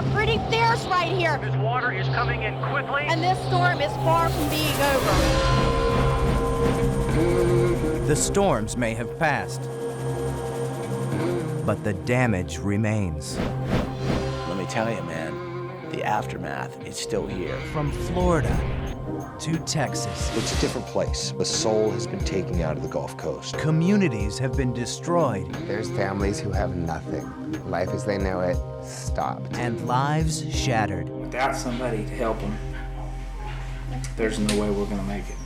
are pretty fierce right here. This water is coming in quickly. And this storm is far from being over. The storms may have passed, but the damage remains. Let me tell you, man, the aftermath is still here. From Florida to Texas, It's a different place. The soul has been taken out of the Gulf Coast. communities have been destroyed There's families who have nothing. Life as they know it stopped. and lives shattered. Without somebody to help them, there's no way we're gonna make it.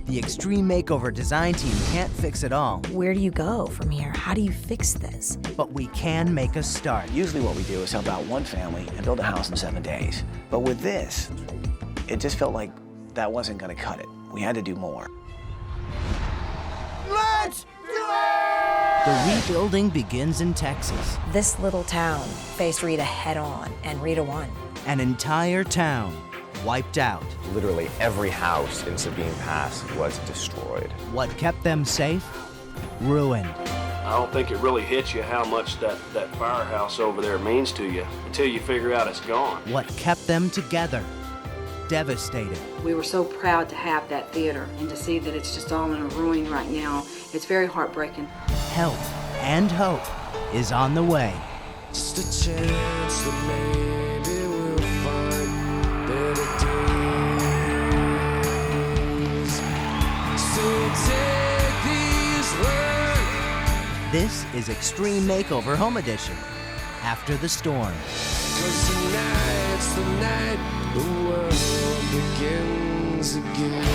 The Extreme Makeover design team can't fix it all, Where do you go from here? How do you fix this? but we can make a start. Usually what we do is help out one family and build a house in 7 days. But with this, it just felt like that wasn't gonna cut it. We had to do more. The rebuilding begins in Texas. This little town faced Rita head on, and Rita won. An entire town wiped out. Literally every house in Sabine Pass was destroyed. What kept them safe? Ruined. I don't think it really hits you how much that firehouse over there means to you until you figure out it's gone. What kept them together? Devastated. We were so proud to have that theater, and to see that it's just all in a ruin right now, it's very heartbreaking. Help and hope is on the way. Just a chance that maybe we'll find better days. So take these words. This is Extreme Makeover Home Edition. After the storm. 'Cause tonight's the night the world begins again.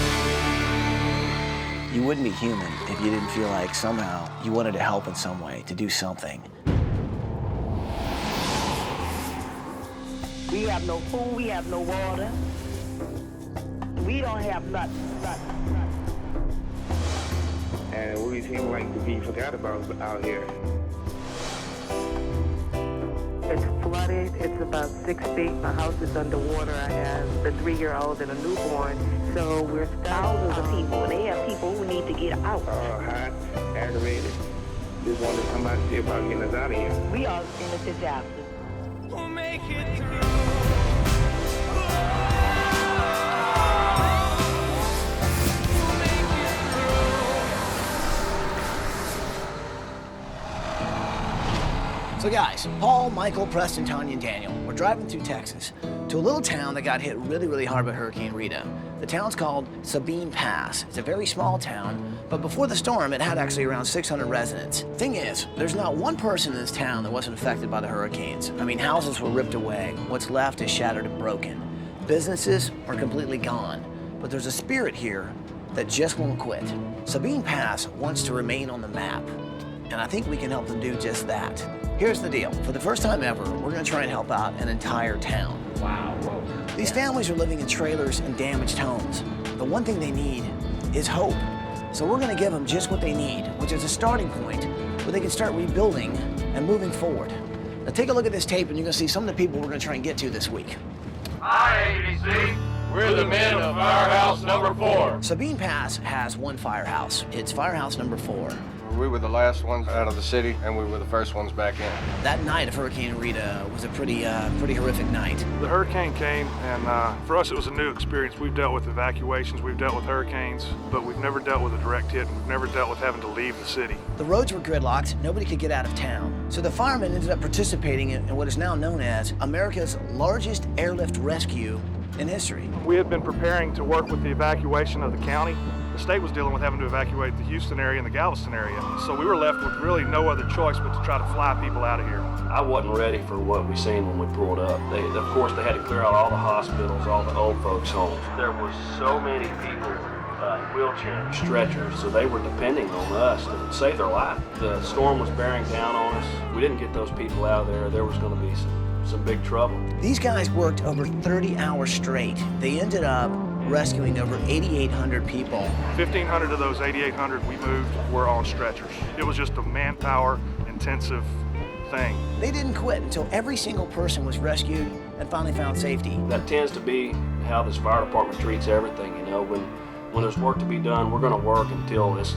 You wouldn't be human if you didn't feel like somehow you wanted to help in some way, to do something. We have no food, we have no water. We don't have nothing. And we seem like to be forgot about out here. It's flooded, it's about 6 feet. My house is underwater. I have a 3-year-old and a newborn. So we're thousands of people, and they have people who need to get out. Hot, aggravated. Just wanted to come out and see about getting us out of here. We are in a disaster. We'll make it through. So guys, Paul, Michael, Preston, Tanya, and Daniel, we're driving through Texas to a little town that got hit really, really hard by Hurricane Rita. The town's called Sabine Pass. It's a very small town, but before the storm, it had actually around 600 residents. Thing is, there's not one person in this town that wasn't affected by the hurricanes. I mean, houses were ripped away. What's left is shattered and broken. Businesses are completely gone, but there's a spirit here that just won't quit. Sabine Pass wants to remain on the map, and I think we can help them do just that. Here's the deal. For the first time ever, we're gonna try and help out an entire town. Wow. These families are living in trailers and damaged homes. The one thing they need is hope. So we're gonna give them just what they need, which is a starting point where they can start rebuilding and moving forward. Now take a look at this tape and you're gonna see some of the people we're gonna try and get to this week. Hi, ABC. We're the men of Firehouse number 4. Sabine Pass has one firehouse. It's Firehouse number 4. We were the last ones out of the city, and we were the first ones back in. That night of Hurricane Rita was a pretty horrific night. The hurricane came, and for us it was a new experience. We've dealt with evacuations, we've dealt with hurricanes, but we've never dealt with a direct hit, and we've never dealt with having to leave the city. The roads were gridlocked, nobody could get out of town. So the firemen ended up participating in what is now known as America's largest airlift rescue in history. We had been preparing to work with the evacuation of the county. The state was dealing with having to evacuate the Houston area and the Galveston area. So we were left with really no other choice but to try to fly people out of here. I wasn't ready for what we seen when we pulled up. Of course, they had to clear out all the hospitals, all the old folks' homes. There were so many people in wheelchairs, stretchers, so they were depending on us to save their life. The storm was bearing down on us. We didn't get those people out of there. There was going to be some big trouble. These guys worked over 30 hours straight. They ended up rescuing over 8,800 people. 1,500 of those 8,800 we moved were on stretchers. It was just a manpower intensive thing. They didn't quit until every single person was rescued and finally found safety. That tends to be how this fire department treats everything, you know. When When there's work to be done, we're going to work until it's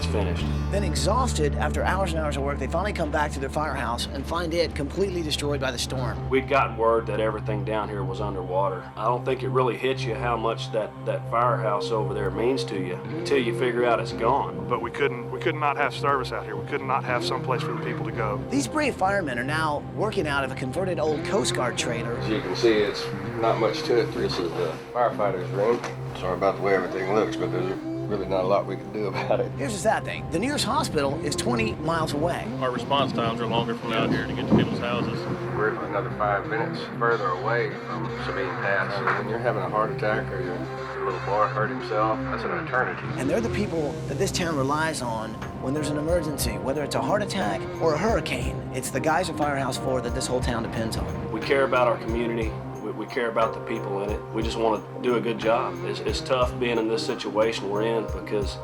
finished. Then exhausted after hours and hours of work, they finally come back to their firehouse and find it completely destroyed by the storm. We'd gotten word that everything down here was underwater. I don't think it really hits you how much that firehouse over there means to you until you figure out it's gone. But we couldn't not have service out here. We could not have some place for the people to go. These brave firemen are now working out of a converted old Coast Guard trailer. As you can see, it's not much to it. This is the firefighter's room. Sorry about the way everything looks, but there's really not a lot we can do about it. Here's the sad thing. The nearest hospital is 20 miles away. Our response times are longer from out here to get to people's houses. We're another 5 minutes further away from Sabine Pass. So when you're having a heart attack or your little boy hurt himself, that's an eternity. And they're the people that this town relies on when there's an emergency, whether it's a heart attack or a hurricane. It's the guys at Firehouse 4 that this whole town depends on. We care about our community. We care about the people in it. We just want to do a good job. It's tough being in this situation we're in because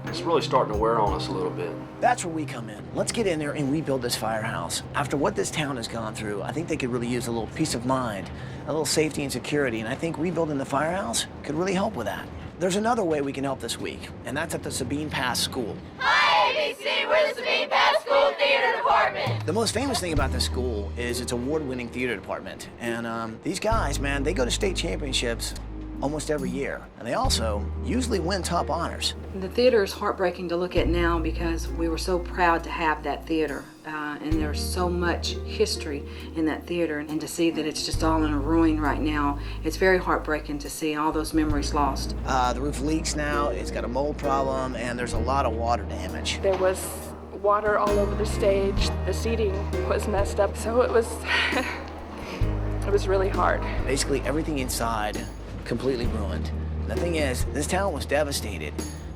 it's really starting to wear on us a little bit. That's where we come in. Let's get in there and rebuild this firehouse. After what this town has gone through, I think they could really use a little peace of mind, a little safety and security, and I think rebuilding the firehouse could really help with that. There's another way we can help this week, and that's at the Sabine Pass School. Hi, ABC, we're the Sabine Pass School Theater Department. The most famous thing about this school is its award-winning theater department. And these guys, man, they go to state championships almost every year. And they also usually win top honors. The theater is heartbreaking to look at now because we were so proud to have that theater. And there's so much history in that theater. And to see that it's just all in a ruin right now, it's very heartbreaking to see all those memories lost. The roof leaks now, it's got a mold problem, and there's a lot of water damage. There was water all over the stage. The seating was messed up, so it was it was really hard. Basically everything inside completely ruined. The thing is, this town was devastated,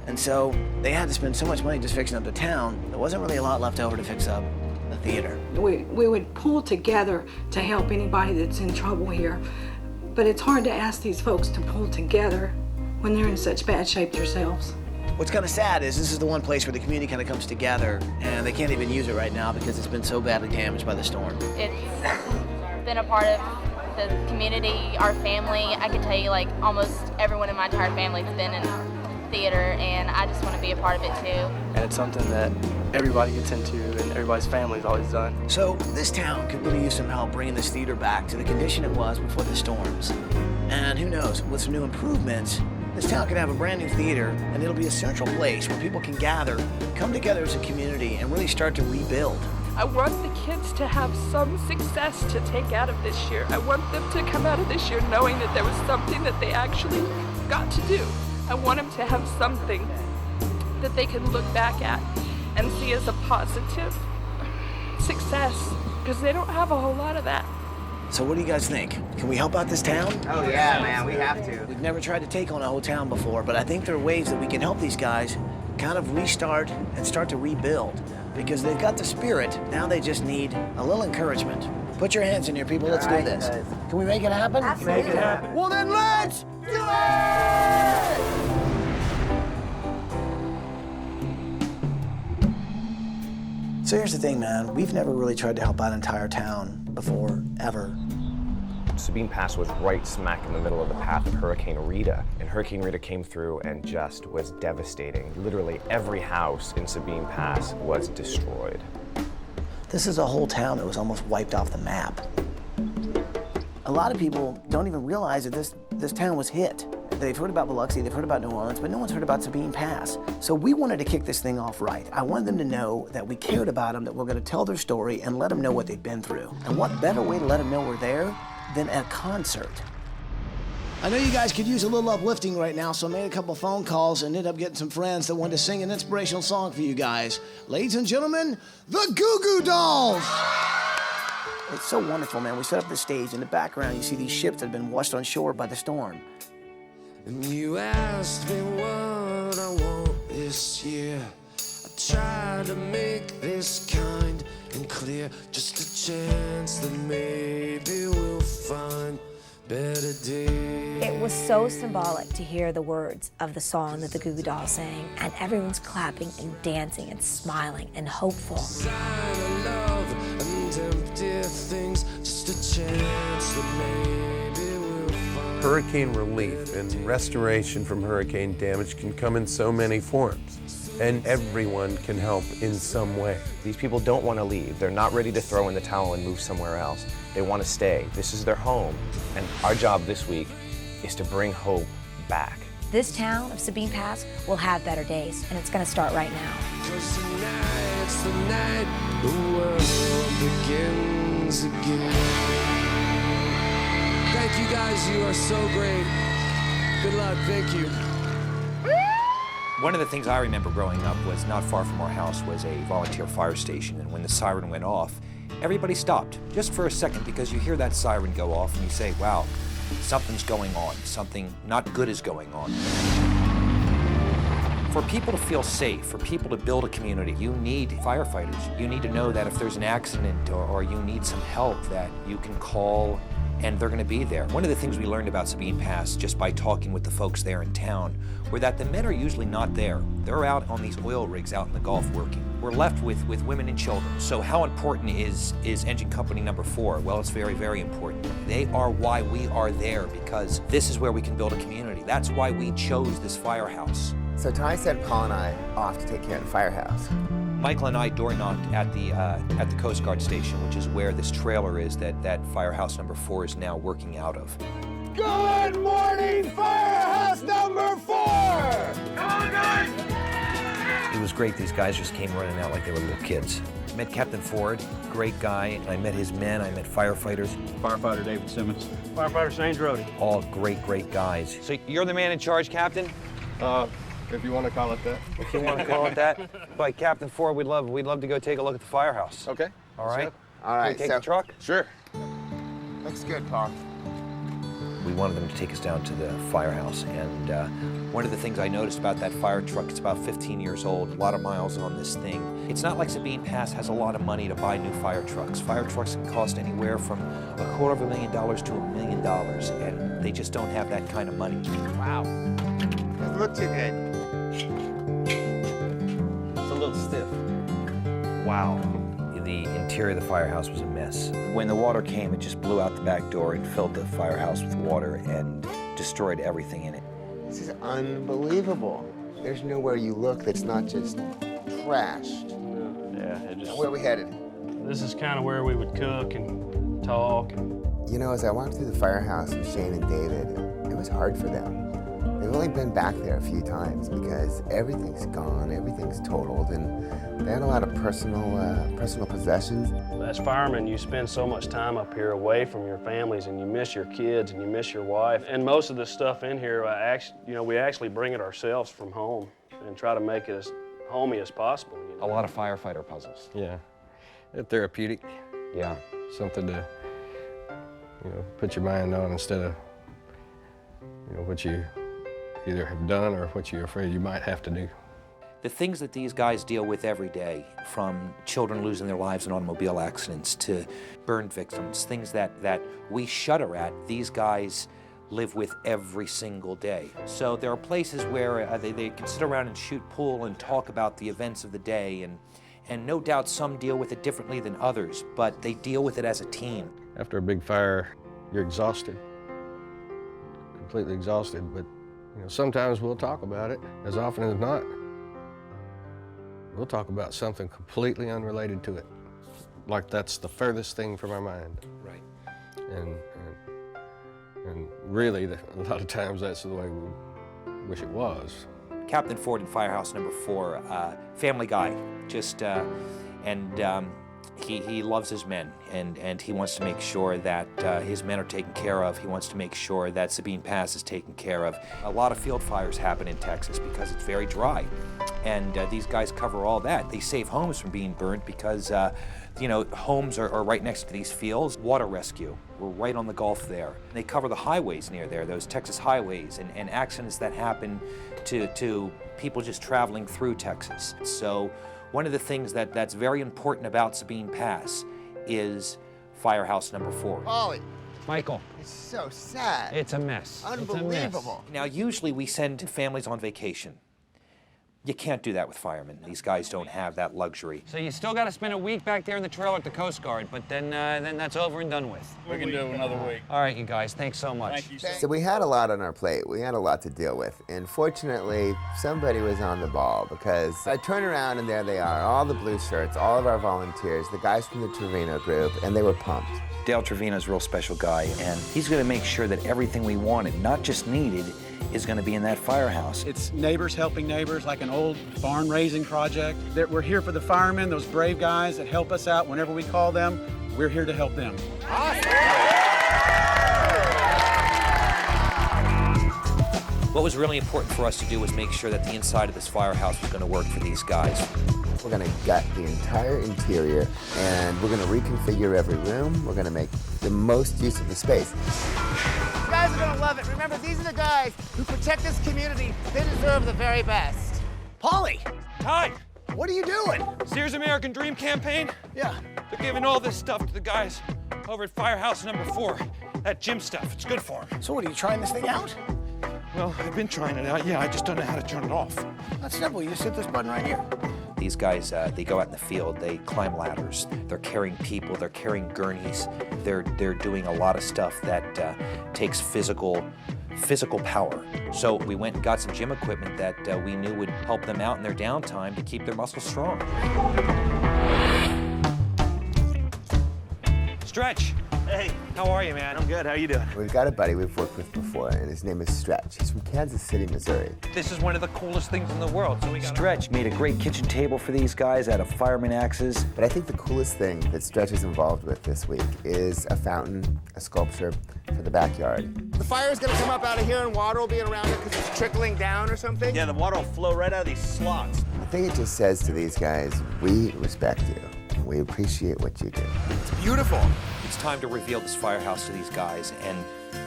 and so they had to spend so much money just fixing up the town. There wasn't really a lot left over to fix up the theater. We would pull together to help anybody that's in trouble here, but it's hard to ask these folks to pull together when they're in such bad shape themselves. What's kind of sad is this is the one place where the community kind of comes together, and they can't even use it right now because it's been so badly damaged by the storm. It's been a part of the community, our family. I can tell you, like, almost everyone in my entire family has been in theater, and I just want to be a part of it too. And it's something that everybody gets into and everybody's family's always done. So this town could really use some help bringing this theater back to the condition it was before the storms. And who knows, with some new improvements, this town could have a brand new theater, and it'll be a central place where people can gather, come together as a community, and really start to rebuild. I want the kids to have some success to take out of this year. I want them to come out of this year knowing that there was something that they actually got to do. I want them to have something that they can look back at and see as a positive success, because they don't have a whole lot of that. So what do you guys think? Can we help out this town? Oh yeah, man, we have to. We've never tried to take on a whole town before, but I think there are ways that we can help these guys kind of restart and start to rebuild, because they've got the spirit. Now they just need a little encouragement. Put your hands in here, people. Let's do this. Can we make it happen? Absolutely. Make it happen. Well, then let's do it! So here's the thing, man. We've never really tried to help out an entire town before, ever. Sabine Pass was right smack in the middle of the path of Hurricane Rita, and Hurricane Rita came through and just was devastating. Literally every house in Sabine Pass was destroyed. This is a whole town that was almost wiped off the map. A lot of people don't even realize that this town was hit. They've heard about Biloxi, they've heard about New Orleans, but no one's heard about Sabine Pass. So we wanted to kick this thing off right. I wanted them to know that we cared about them, that we're gonna tell their story and let them know what they've been through. And what better way to let them know we're there than a concert. I know you guys could use a little uplifting right now, so I made a couple phone calls and ended up getting some friends that wanted to sing an inspirational song for you guys. Ladies and gentlemen, the Goo Goo Dolls! It's so wonderful, man. We set up the stage. In the background, you see these ships that have been washed on shore by the storm. And you asked me what I want this year. I try to make this kind and clear. Just a chance that maybe we'll find better days. It was so symbolic to hear the words of the song that the Goo Goo Dolls sang, and everyone's clapping and dancing and smiling and hopeful. Sign of love and empty things. Just a chance that maybe we'll find. Hurricane relief and restoration from hurricane damage can come in so many forms, and everyone can help in some way. These people don't want to leave. They're not ready to throw in the towel and move somewhere else. They want to stay. This is their home, and our job this week is to bring hope back. This town of Sabine Pass will have better days, and it's going to start right now. 'Cause tonight's the night the world begins again. Thank you guys, you are so great. Good luck, thank you. One of the things I remember growing up was not far from our house was a volunteer fire station, and when the siren went off, everybody stopped just for a second because you hear that siren go off and you say, wow, something's going on, something not good is going on. For people to feel safe, for people to build a community, you need firefighters. You need to know that if there's an accident or you need some help that you can call and they're going to be there. One of the things we learned about Sabine Pass just by talking with the folks there in town were that the men are usually not there. They're out on these oil rigs out in the Gulf working. We're left with women and children. So how important is engine company number 4? Well, it's very, very important. They are why we are there, because this is where we can build a community. That's why we chose this firehouse. So Ty sent Paul and I off to take care of the firehouse. Michael and I door knocked at the Coast Guard station, which is where this trailer is that Firehouse number 4 is now working out of. Good morning, Firehouse number 4! Come on, guys! It was great. These guys just came running out like they were little kids. I met Captain Ford, great guy. I met his men. I met firefighters. Firefighter David Simmons. Firefighter Sains Rody. All great, great guys. So you're the man in charge, Captain? If you want to call it that. If you want to call it that. By Captain Ford, we'd love to go take a look at the firehouse. Okay. All right. All right. Can we take the truck? Sure. Looks good, Paul. We wanted them to take us down to the firehouse, and one of the things I noticed about that fire truck, it's about 15 years old, a lot of miles on this thing. It's not like Sabine Pass has a lot of money to buy new fire trucks. Fire trucks can cost anywhere from $250,000 to $1 million, and they just don't have that kind of money. Wow. Doesn't look too good. It's a little stiff. Wow. The interior of the firehouse was a mess. When the water came, it just blew out the back door and filled the firehouse with water and destroyed everything in it. This is unbelievable. There's nowhere you look that's not just trashed. Yeah, it just... Where are we headed? This is kind of where we would cook and talk. You know, as I walked through the firehouse with Shane and David, it was hard for them. They've only been back there a few times because everything's gone, everything's totaled, and they had a lot of personal possessions. As firemen, you spend so much time up here away from your families, and you miss your kids, and you miss your wife. And most of the stuff in here, we actually bring it ourselves from home and try to make it as homey as possible. You know? A lot of firefighter puzzles. Yeah, therapeutic. Yeah. Something to, put your mind on instead of, what you either have done or what you're afraid you might have to do. The things that these guys deal with every day, from children losing their lives in automobile accidents to burn victims, things that we shudder at, these guys live with every single day. So there are places where they can sit around and shoot pool and talk about the events of the day, and no doubt some deal with it differently than others, but they deal with it as a team. After a big fire, you're exhausted, completely exhausted, but sometimes we'll talk about it. As often as not, we'll talk about something completely unrelated to it. Like that's the furthest thing from our mind. Right. And really, a lot of times that's the way we wish it was. Captain Ford in Firehouse number 4, family guy, he loves his men, and he wants to make sure that his men are taken care of. He wants to make sure that Sabine Pass is taken care of. A lot of field fires happen in Texas because it's very dry, and these guys cover all that. They save homes from being burned because, homes are right next to these fields. Water rescue, we're right on the Gulf there. They cover the highways near there, those Texas highways, and accidents that happen to people just traveling through Texas. So one of the things that's very important about Sabine Pass is Firehouse number 4. Ollie. Michael. It's so sad. It's a mess. Unbelievable. Now, usually we send families on vacation, You can't do that with firemen. These guys don't have that luxury. So you still got to spend a week back there in the trailer at the Coast Guard, but then that's over and done with. We can do another week. All right, you guys, thanks so much. Thank you, sir. So we had a lot on our plate. We had a lot to deal with. And fortunately, somebody was on the ball, because I turn around and there they are, all the blue shirts, all of our volunteers, the guys from the Trevino group, and they were pumped. Dale Trevino's a real special guy, and he's going to make sure that everything we wanted, not just needed, is going to be in that firehouse. It's neighbors helping neighbors, like an old barn raising project. We're here for the firemen, those brave guys that help us out whenever we call them. We're here to help them. What was really important for us to do was make sure that the inside of this firehouse was going to work for these guys. We're going to gut the entire interior, and we're going to reconfigure every room. We're going to make the most use of the space. You guys are gonna love it. Remember, these are the guys who protect this community. They deserve the very best. Paulie! Hi! What are you doing? Sears American Dream campaign? Yeah. They're giving all this stuff to the guys over at Firehouse number 4. That gym stuff, it's good for them. So what, are you trying this thing out? Well, I've been trying it out, yeah, I just don't know how to turn it off. That's simple, you just hit this button right here. These guys, they go out in the field, they climb ladders, they're carrying people, they're carrying gurneys, they're doing a lot of stuff that takes physical power. So we went and got some gym equipment that we knew would help them out in their downtime to keep their muscles strong. Stretch. Hey, how are you, man? I'm good, how you doing? We've got a buddy we've worked with before, and his name is Stretch. He's from Kansas City, Missouri. This is one of the coolest things in the world, so we got Stretch made a great kitchen table for these guys out of fireman axes. But I think the coolest thing that Stretch is involved with this week is a fountain, a sculpture for the backyard. The fire's gonna come up out of here and water will be around it because it's trickling down or something? Yeah, the water will flow right out of these slots. I think it just says to these guys, we respect you. We appreciate what you do. It's beautiful. It's time to reveal this firehouse to these guys, and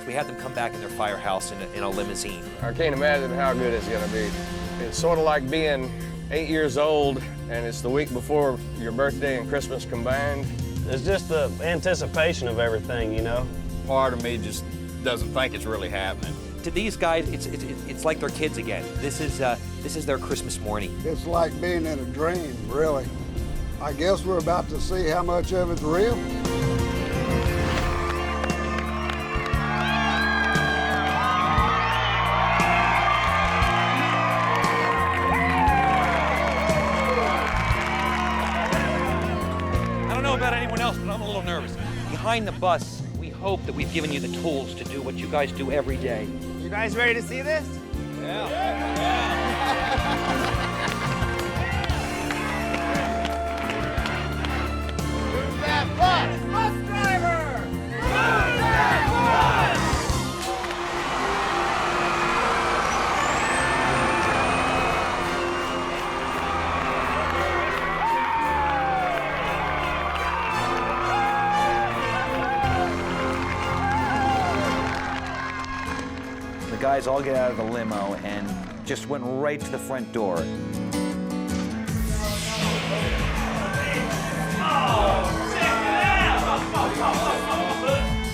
we had them come back in their firehouse in a limousine. I can't imagine how good it's gonna be. It's sort of like being 8 years old, and it's the week before your birthday and Christmas combined. It's just the anticipation of everything, you know? Part of me just doesn't think it's really happening. To these guys, it's like their kids again. This is their Christmas morning. It's like being in a dream, really. I guess we're about to see how much of it's real. I don't know about anyone else, but I'm a little nervous. Behind the bus, we hope that we've given you the tools to do what you guys do every day. You guys ready to see this? Yeah. Move that bus! Bus driver! Move that bus! The guys all get out of the limo and just went right to the front door.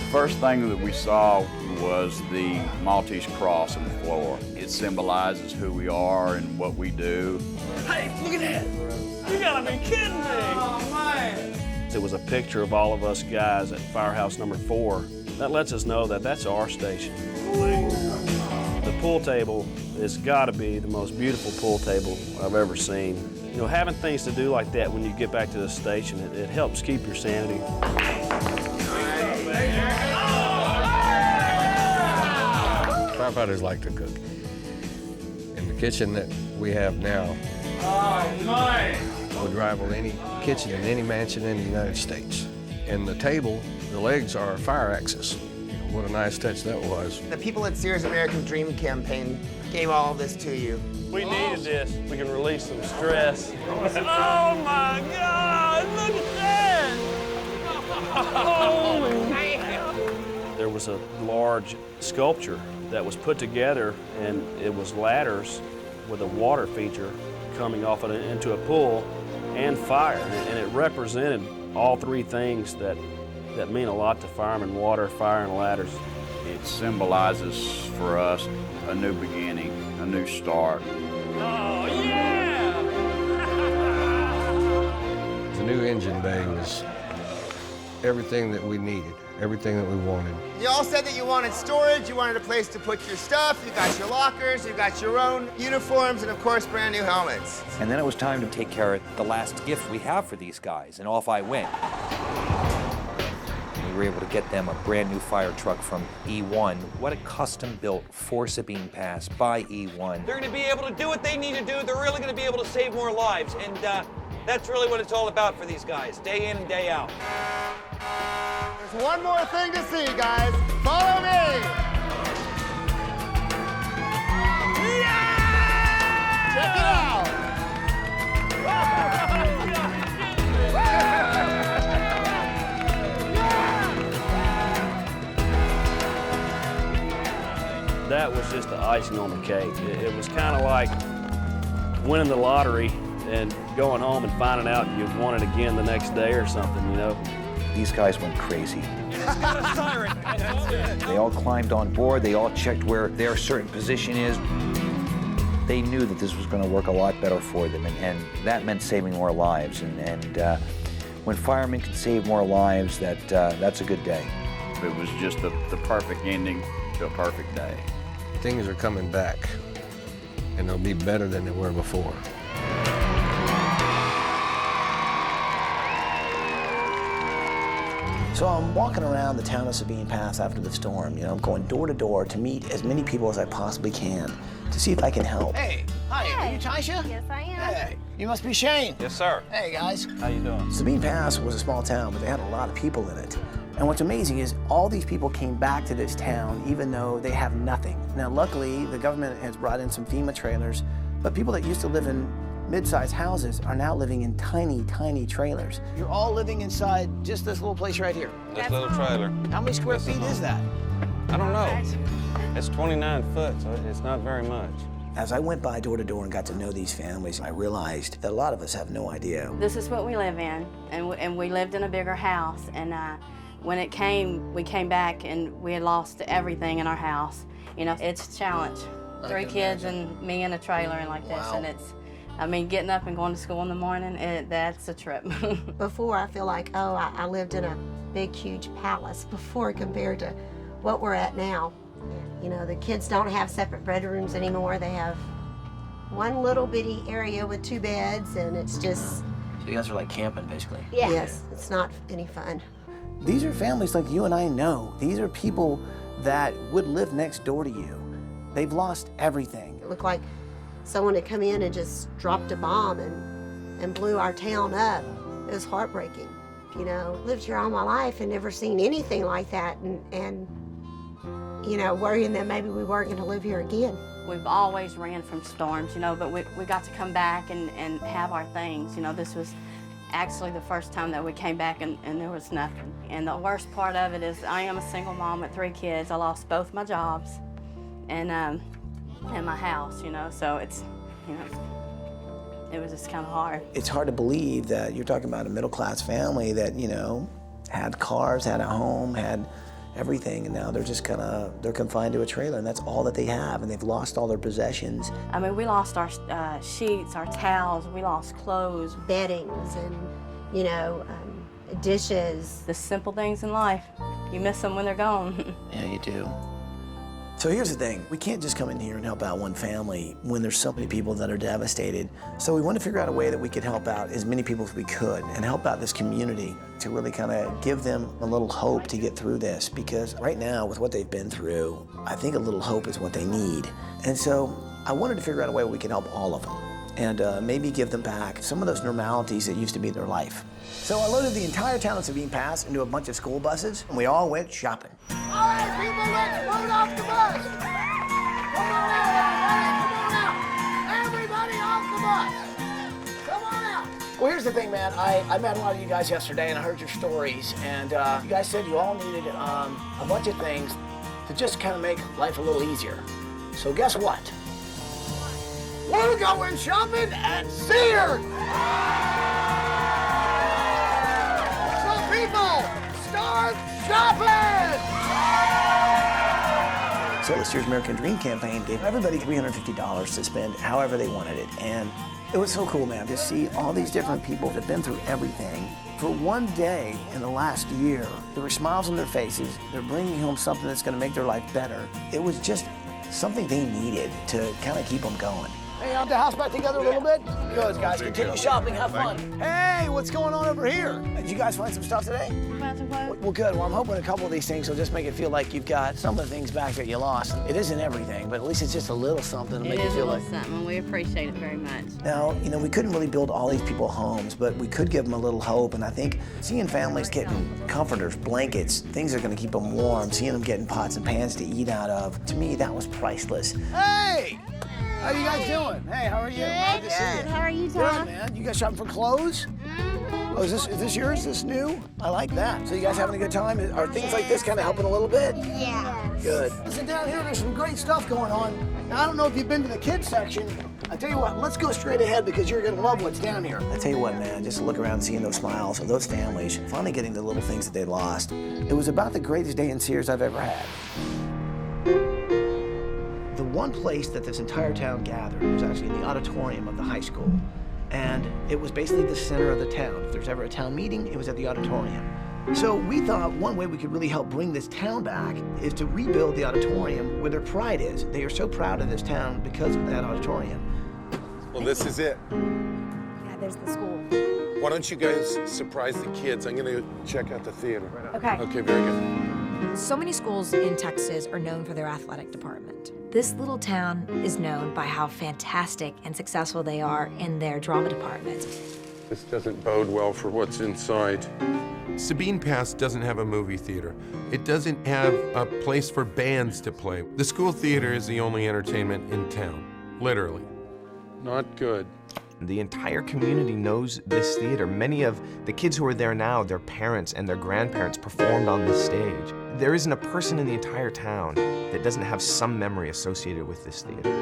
The first thing that we saw was the Maltese cross on the floor. It symbolizes who we are and what we do. Hey, look at that! You gotta be kidding me! Oh, man! It was a picture of all of us guys at Firehouse number 4. That lets us know that that's our station. The pool table has got to be the most beautiful pool table I've ever seen. You know, having things to do like that when you get back to the station, it helps keep your sanity. Firefighters like to cook. And the kitchen that we have now would rival any kitchen in any mansion in the United States. And the table, the legs are fire axes. What a nice touch that was. The people at Sears American Dream campaign gave all of this to you. We needed this. We can release some stress. Oh my God, look at that! Oh, There was a large sculpture that was put together, and it was ladders with a water feature coming off of it into a pool and fire. And it represented all three things that mean a lot to firemen: water, fire, and ladders. It symbolizes for us a new beginning, a new start. oh yeah! new engine bay was everything that we needed, everything that we wanted. You all said that you wanted storage, you wanted a place to put your stuff, you got your lockers, you got your own uniforms, and of course, brand new helmets. And then it was time to take care of the last gift we have for these guys, and off I went. We were able to get them a brand new fire truck from E1. What a custom built for Sabine Pass by E1. They're going to be able to do what they need to do. They're really going to be able to save more lives. And that's really what it's all about for these guys, day in and day out. There's one more thing to see, guys. Follow me. Yeah! Check it out. That was just the icing on the cake. It was kind of like winning the lottery and going home and finding out you won it again the next day or something, you know. These guys went crazy. It's got a siren. They all climbed on board. They all checked where their certain position is. They knew that this was going to work a lot better for them, and that meant saving more lives. And when firemen can save more lives, that's a good day. It was just the perfect ending to a perfect day. Things are coming back, and they'll be better than they were before. So I'm walking around the town of Sabine Pass after the storm. You know, I'm going door to door to meet as many people as I possibly can to see if I can help. Hey, hi, are you Taisha? Yes, I am. Hey, you must be Shane. Yes, sir. Hey, guys. How you doing? Sabine Pass was a small town, but they had a lot of people in it. And what's amazing is all these people came back to this town even though they have nothing. Now, luckily, the government has brought in some FEMA trailers, but people that used to live in mid-sized houses are now living in tiny, tiny trailers. You're all living inside just this little place right here. This little trailer. How many square feet is that? I don't know. It's 29 foot, so it's not very much. As I went by door to door and got to know these families, I realized that a lot of us have no idea. This is what we live in, and we lived in a bigger house. And when it came, we came back and we had lost everything in our house. You know, it's a challenge. 3 kids and me in a trailer and like this, and it's, I mean, getting up and going to school in the morning, that's a trip. Before, I feel like, oh, I lived in a big, huge palace before compared to what we're at now. You know, the kids don't have separate bedrooms anymore. They have one little bitty area with 2 beds, and it's just... So you guys are like camping, basically? Yeah. Yes, it's not any fun. These are families like you and I know. These are people that would live next door to you. They've lost everything. It looked like someone had come in and just dropped a bomb and blew our town up. It was heartbreaking. You know, lived here all my life and never seen anything like that, and you know, worrying that maybe we weren't going to live here again. We've always ran from storms, you know, but we got to come back and have our things. You know, this was actually the first time that we came back and there was nothing. And the worst part of it is I am a single mom with 3 kids. I lost both my jobs and my house, you know, so it's, you know, it was just kind of hard. It's hard to believe that you're talking about a middle-class family that, you know, had cars, had a home, had everything, and now they're just they're confined to a trailer, and that's all that they have, and they've lost all their possessions. I mean, we lost our sheets, our towels, we lost clothes. Beddings and, you know, dishes. The simple things in life. You miss them when they're gone. Yeah, you do. So here's the thing, we can't just come in here and help out one family when there's so many people that are devastated. So we want to figure out a way that we could help out as many people as we could and help out this community to really kind of give them a little hope to get through this, because right now with what they've been through, I think a little hope is what they need. And so I wanted to figure out a way where we can help all of them and maybe give them back some of those normalities that used to be their life. So I loaded the entire town of Sabine Pass into a bunch of school buses and we all went shopping. All right, people, let's load off the bus. Come on out, everybody off the bus. Come on out. Well, here's the thing, man. I met a lot of you guys yesterday, and I heard your stories, and you guys said you all needed a bunch of things to just kind of make life a little easier. So guess what? We're going shopping at Sears. So people, start shopping. So this year's American Dream campaign gave everybody $350 to spend however they wanted it. And it was so cool, man, to see all these different people that have been through everything. For one day in the last year, there were smiles on their faces. They're bringing home something that's gonna make their life better. It was just something they needed to kind of keep them going. Hey, out the house back together a little bit? Good, guys. Continue shopping. Have fun. Hey, what's going on over here? Did you guys find some stuff today? Well, good. Well, I'm hoping a couple of these things will just make it feel like you've got some of the things back that you lost. It isn't everything, but at least it's just a little something to make you feel like. It is a little something, and we appreciate it very much. Now, you know, we couldn't really build all these people homes, but we could give them a little hope. And I think seeing families getting comforters, blankets, things that are going to keep them warm, seeing them getting pots and pans to eat out of, to me, that was priceless. Hey! How you guys doing? Hey, how are you? Good. How are you, Tom? Good, man. You guys shopping for clothes? Oh, is this yours? Is this new? I like that. So you guys having a good time? Are things like this kind of helping a little bit? Yeah. Good. Listen, down here, there's some great stuff going on. Now, I don't know if you've been to the kids section. I tell you what, let's go straight ahead because you're gonna love what's down here. I tell you what, man, just look around seeing those smiles of those families, finally getting the little things that they lost. It was about the greatest day in Sears I've ever had. The one place that this entire town gathered was actually in the auditorium of the high school. And it was basically the center of the town. If there's ever a town meeting, it was at the auditorium. So we thought one way we could really help bring this town back is to rebuild the auditorium where their pride is. They are so proud of this town because of that auditorium. Well, this is it. Yeah, there's the school. Why don't you guys surprise the kids? I'm gonna check out the theater. Okay. Okay, very good. So many schools in Texas are known for their athletic department. This little town is known by how fantastic and successful they are in their drama department. This doesn't bode well for what's inside. Sabine Pass doesn't have a movie theater. It doesn't have a place for bands to play. The school theater is the only entertainment in town, literally. Not good. The entire community knows this theater. Many of the kids who are there now, their parents and their grandparents performed on this stage. There isn't a person in the entire town that doesn't have some memory associated with this theater.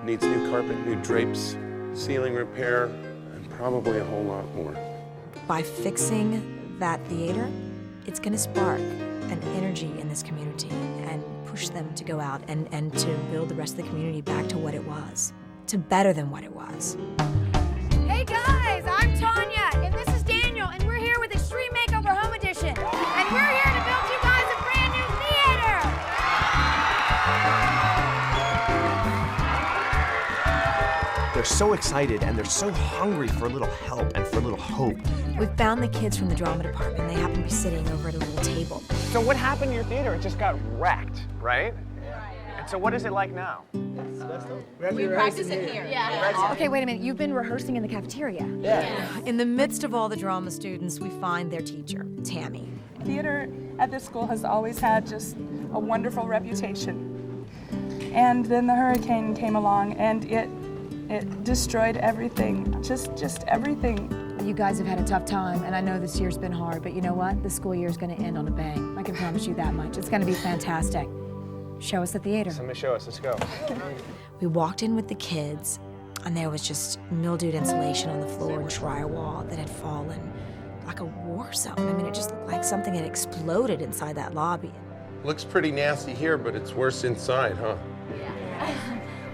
Needs new carpet, new drapes, ceiling repair, and probably a whole lot more. By fixing that theater, it's going to spark an energy in this community and push them to go out and to build the rest of the community back to what it was, to better than what it was. Hey guys, I'm Tanya, and this is Daniel, and we're here with Extreme Makeover Home Edition. And we're here to build you guys a brand new theater! They're so excited and they're so hungry for a little help and for a little hope. We found the kids from the drama department. They happened to be sitting over at a little table. So what happened to your theater? It just got wrecked, right? And so what is it like now? We practice it here. Yeah. Okay, wait a minute. You've been rehearsing in the cafeteria. Yeah. In the midst of all the drama students, we find their teacher, Tammy. Theater at this school has always had just a wonderful reputation. And then the hurricane came along and it destroyed everything, just everything. You guys have had a tough time, and I know this year's been hard, but you know what? The school year's gonna end on a bang. I can promise you that much. It's gonna be fantastic. Show us the theater. Somebody show us, let's go. We walked in with the kids, and there was just mildewed insulation on the floor and drywall that had fallen like a war zone. I mean, it just looked like something had exploded inside that lobby. Looks pretty nasty here, but it's worse inside, huh? Yeah.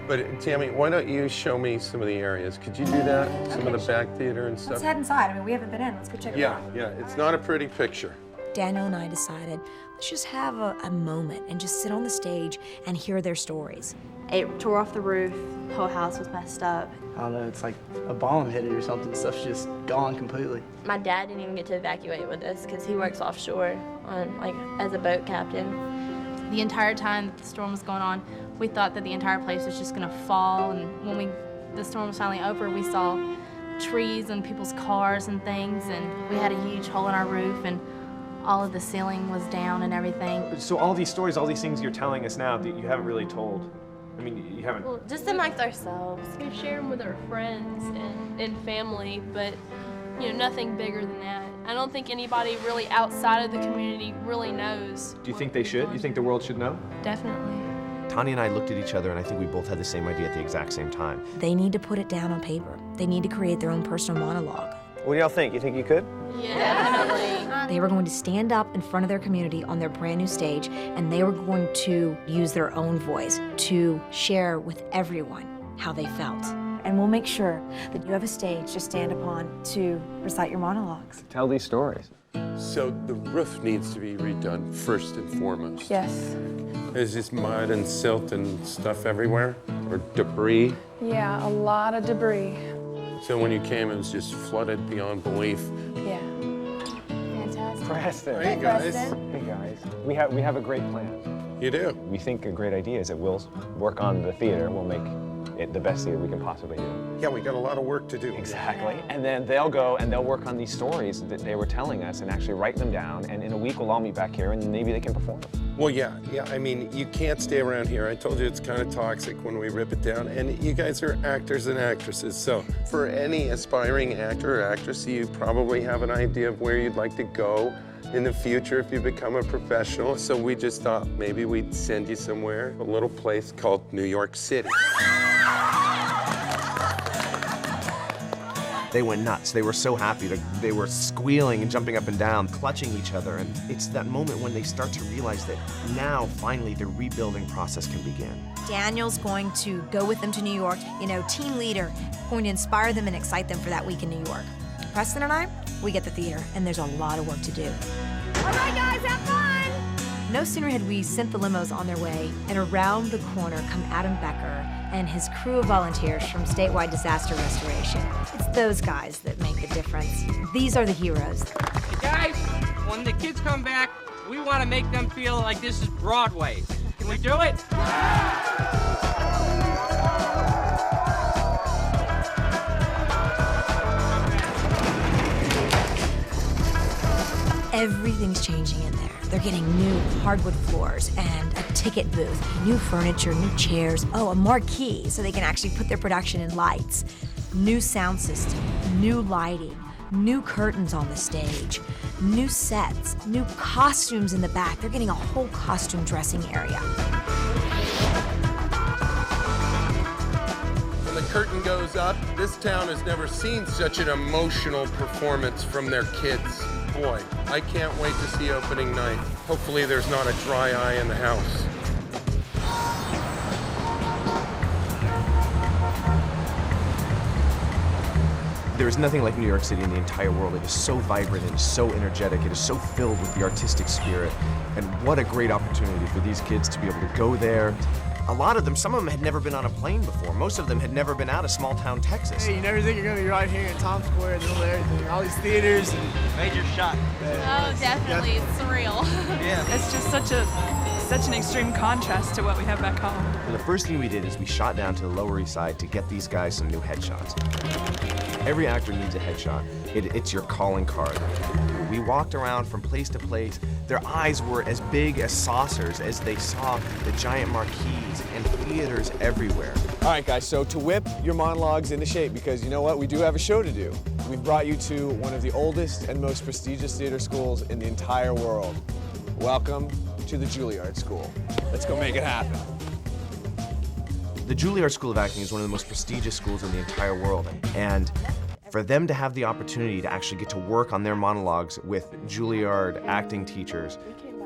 But Tammy, why don't you show me some of the areas? Could you do that? Some of the back theater and stuff? Let's head inside. I mean, we haven't been in. Let's go check it out. Yeah, it's not a pretty picture. Daniel and I decided, let's just have a moment and just sit on the stage and hear their stories. It tore off the roof. The whole house was messed up. I don't know, it's like a bomb hit it or something. Stuff's just gone completely. My dad didn't even get to evacuate with us because he works offshore as a boat captain. The entire time that the storm was going on, we thought that the entire place was just gonna fall, and when the storm was finally over, we saw trees and people's cars and things, and we had a huge hole in our roof, and all of the ceiling was down and everything. So all these stories, all these things you're telling us now that you haven't really told. I mean, you haven't. Well, just amongst ourselves. We share them with our friends and family, but nothing bigger than that. I don't think anybody really outside of the community really knows. Do you think they should? You think the world should know? Definitely. Tanya and I looked at each other and I think we both had the same idea at the exact same time. They need to put it down on paper. They need to create their own personal monologue. What do y'all think? You think you could? Yeah, definitely. They were going to stand up in front of their community on their brand new stage, and they were going to use their own voice to share with everyone how they felt. And we'll make sure that you have a stage to stand upon to recite your monologues. Tell these stories. So the roof needs to be redone first and foremost. Yes. There's just mud and silt and stuff everywhere, or debris. Yeah, a lot of debris. So when you came, it was just flooded beyond belief. Yeah. Fantastic. Preston. Hey, guys. Hey, guys. We have a great plan. You do? We think a great idea is that we'll work on the theater. We'll make it the best theater we can possibly do. Yeah, we got a lot of work to do. Exactly. And then they'll go and they'll work on these stories that they were telling us and actually write them down. And in a week, we'll all meet back here and maybe they can perform them. Well, yeah. I mean, you can't stay around here. I told you it's kind of toxic when we rip it down. And you guys are actors and actresses. So for any aspiring actor or actress, you probably have an idea of where you'd like to go in the future if you become a professional. So we just thought maybe we'd send you somewhere, a little place called New York City. They went nuts. They were so happy. They were squealing and jumping up and down, clutching each other. And it's that moment when they start to realize that now, finally, the rebuilding process can begin. Daniel's going to go with them to New York, team leader, going to inspire them and excite them for that week in New York. Preston and I, we get the theater, and there's a lot of work to do. All right, guys, have fun! No sooner had we sent the limos on their way, and around the corner come Adam Becker and his crew of volunteers from Statewide Disaster Restoration. It's those guys that make the difference. These are the heroes. Hey guys, when the kids come back, we want to make them feel like this is Broadway. Can we do it? Everything's changing in there. They're getting new hardwood floors and a ticket booth, new furniture, new chairs, a marquee so they can actually put their production in lights, new sound system, new lighting, new curtains on the stage, new sets, new costumes in the back. They're getting a whole costume dressing area. When the curtain goes up, this town has never seen such an emotional performance from their kids. Boy, I can't wait to see opening night. Hopefully there's not a dry eye in the house. There is nothing like New York City in the entire world. It is so vibrant, it is so energetic, it is so filled with the artistic spirit. And what a great opportunity for these kids to be able to go there. A lot of them, some of them had never been on a plane before. Most of them had never been out of small town Texas. Hey, you never think you're gonna be right here in Times Square in the middle of everything, all these theaters and Major shot. Oh, definitely. It's surreal. Yeah. It's just such an extreme contrast to what we have back home. And the first thing we did is we shot down to the Lower East Side to get these guys some new headshots. Every actor needs a headshot. It's your calling card. We walked around from place to place. Their eyes were as big as saucers as they saw the giant marquees and theaters everywhere. All right, guys, so to whip your monologues into shape, because you know what? We do have a show to do. We've brought you to one of the oldest and most prestigious theater schools in the entire world. Welcome to the Juilliard School. Let's go make it happen. The Juilliard School of Acting is one of the most prestigious schools in the entire world. And for them to have the opportunity to actually get to work on their monologues with Juilliard acting teachers,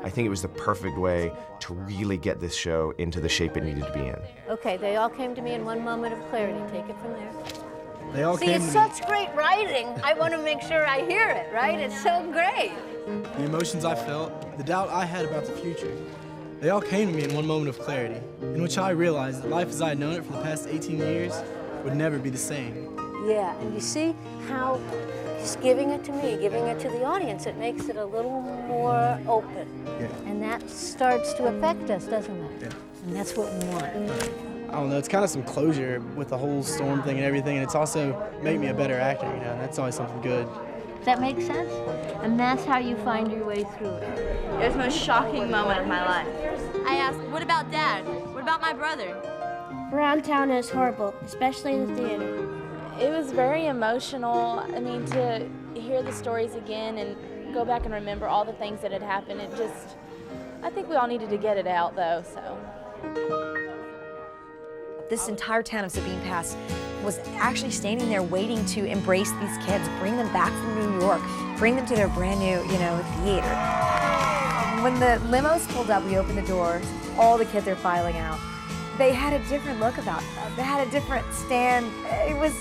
I think it was the perfect way to really get this show into the shape it needed to be in. Okay, they all came to me in one moment of clarity. Take it from there. they all See, came it's to me. such great writing. I want to make sure I hear it, right? It's so great. The emotions I felt, the doubt I had about the future, they all came to me in one moment of clarity, in which I realized that life as I had known it for the past 18 years would never be the same. Yeah, and you see how just giving it to me, giving it to the audience, it makes it a little more open. Yeah. And that starts to affect us, doesn't it? Yeah. And that's what we want. I don't know, it's kind of some closure with the whole storm thing and everything, and it's also made me a better actor, and that's always something good. Does that make sense? And that's how you find your way through it. It was the most shocking moment of my life. I asked, what about Dad? What about my brother? Around town is horrible, especially the theater. It was very emotional. I mean, to hear the stories again and go back and remember all the things that had happened, I think we all needed to get it out though, so. This entire town of Sabine Pass was actually standing there waiting to embrace these kids, bring them back from New York, bring them to their brand new, theater. When the limos pulled up, we opened the doors, all the kids are filing out. They had a different look about them. They had a different stand.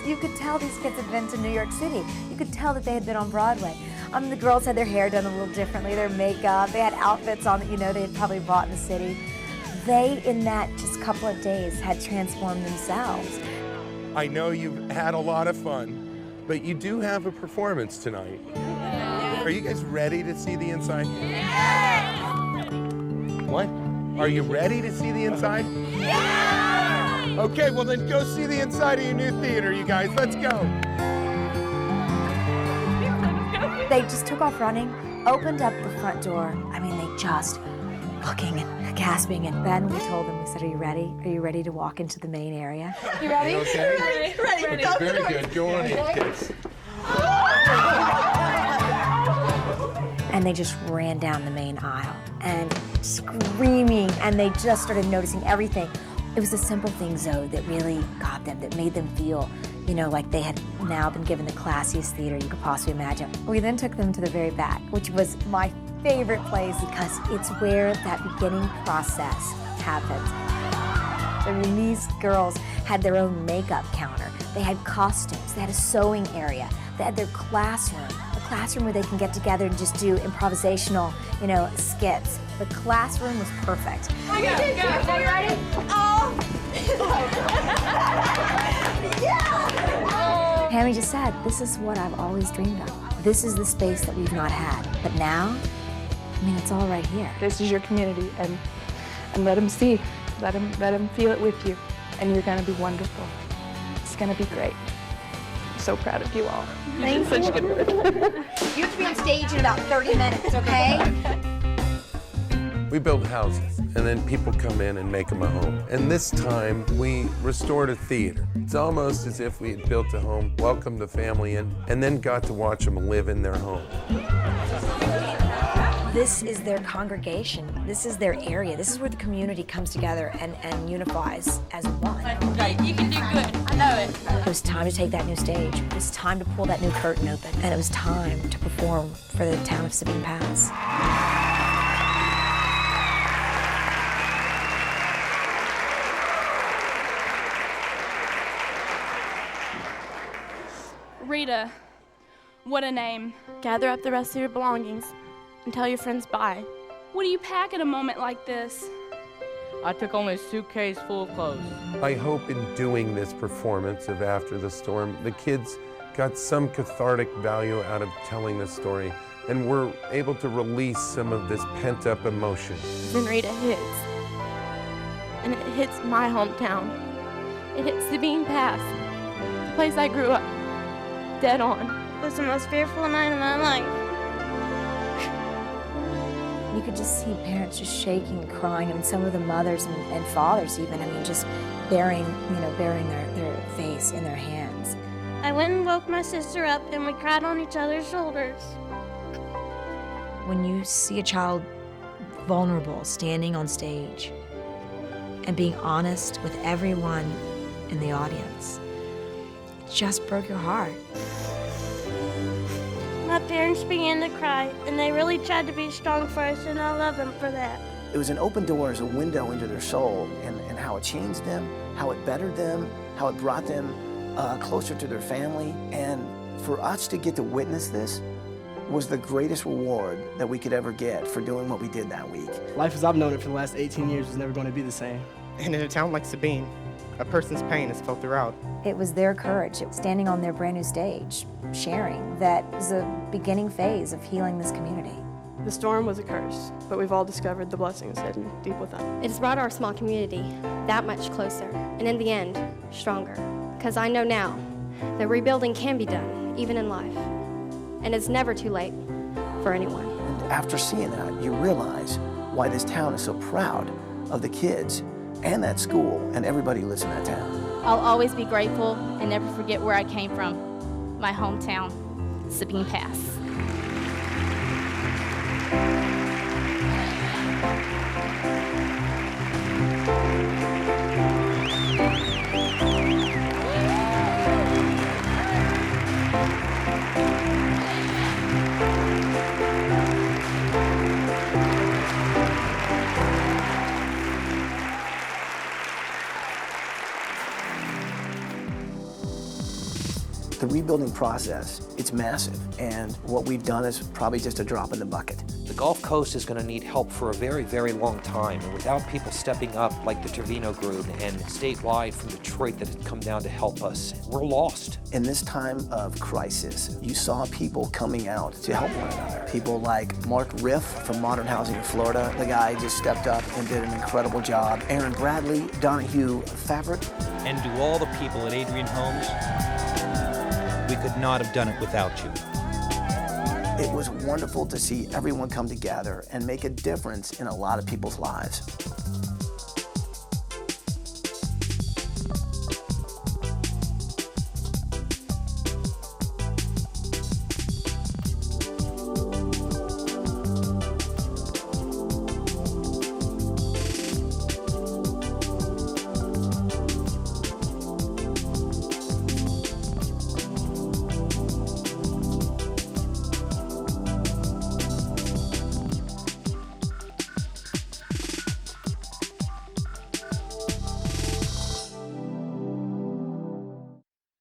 You could tell these kids had been to New York City. You could tell that they had been on Broadway. The girls had their hair done a little differently, their makeup. They had outfits on that, they had probably bought in the city. They, in that just couple of days, had transformed themselves. I know you've had a lot of fun, but you do have a performance tonight. Are you guys ready to see the inside? What? Are you ready to see the inside? Yeah! Okay, well then go see the inside of your new theater, you guys. Let's go. They just took off running, opened up the front door. They just looking and gasping. And then we told them, we said, are you ready? Are you ready to walk into the main area? You ready? Okay. Ready. Okay, very good. Go on in, kids. And they just ran down the main aisle and screaming, and they just started noticing everything. It was the simple things, though, that really got them, that made them feel, like they had now been given the classiest theater you could possibly imagine. We then took them to the very back, which was my favorite place because it's where that beginning process happens. These girls had their own makeup counter. They had costumes. They had a sewing area. They had their classroom, a classroom where they can get together and just do improvisational, skits. The classroom was perfect. Are you ready? Oh! Yeah! Hammy just said, this is what I've always dreamed of. This is the space that we've not had. But now, it's all right here. This is your community, and let them see. Let them feel it with you, and you're gonna be wonderful. It's gonna be great. I'm so proud of you all. Thank Such you. good work. You have to be on stage in about 30 minutes, okay? We build houses, and then people come in and make them a home. And this time, we restored a theater. It's almost as if we had built a home, welcomed the family in, and then got to watch them live in their home. This is their congregation. This is their area. This is where the community comes together and unifies as one. You can do good. I know it. It was time to take that new stage. It was time to pull that new curtain open. And it was time to perform for the town of Sabine Pass. Rita, what a name. Gather up the rest of your belongings and tell your friends bye. What do you pack at a moment like this? I took only a suitcase full of clothes. I hope in doing this performance of After the Storm, the kids got some cathartic value out of telling the story and were able to release some of this pent-up emotion. Then Rita hits. And it hits my hometown. It hits Sabine Pass, the place I grew up, dead on. It was the most fearful night of my life. You could just see parents just shaking and crying, and some of the mothers and fathers even, just burying their face in their hands. I went and woke my sister up and we cried on each other's shoulders. When you see a child vulnerable, standing on stage, and being honest with everyone in the audience, it just broke your heart. My parents began to cry, and they really tried to be strong for us, and I love them for that. It was an open door as a window into their soul and how it changed them, how it bettered them, how it brought them closer to their family. And for us to get to witness this was the greatest reward that we could ever get for doing what we did that week. Life as I've known it for the last 18 years was never going to be the same. And in a town like Sabine, a person's pain is felt throughout. It was their courage, standing on their brand new stage, sharing that was a beginning phase of healing this community. The storm was a curse, but we've all discovered the blessings hidden deep within. It has brought our small community that much closer, and in the end, stronger. Because I know now that rebuilding can be done, even in life. And it's never too late for anyone. And after seeing that, you realize why this town is so proud of the kids and that school and everybody who lives in that town. I'll always be grateful and never forget where I came from, my hometown, Sabine Pass. rebuilding process, it's massive, and what we've done is probably just a drop in the bucket. The Gulf Coast is going to need help for a very, very long time, and without people stepping up like the Trevino Group and statewide from Detroit that have come down to help us, we're lost. In this time of crisis, you saw people coming out to help one another. People like Mark Riff from Modern Housing in Florida. The guy just stepped up and did an incredible job. Aaron Bradley, Donahue Fabric. And to all the people at Adrian Homes, we could not have done it without you. It was wonderful to see everyone come together and make a difference in a lot of people's lives.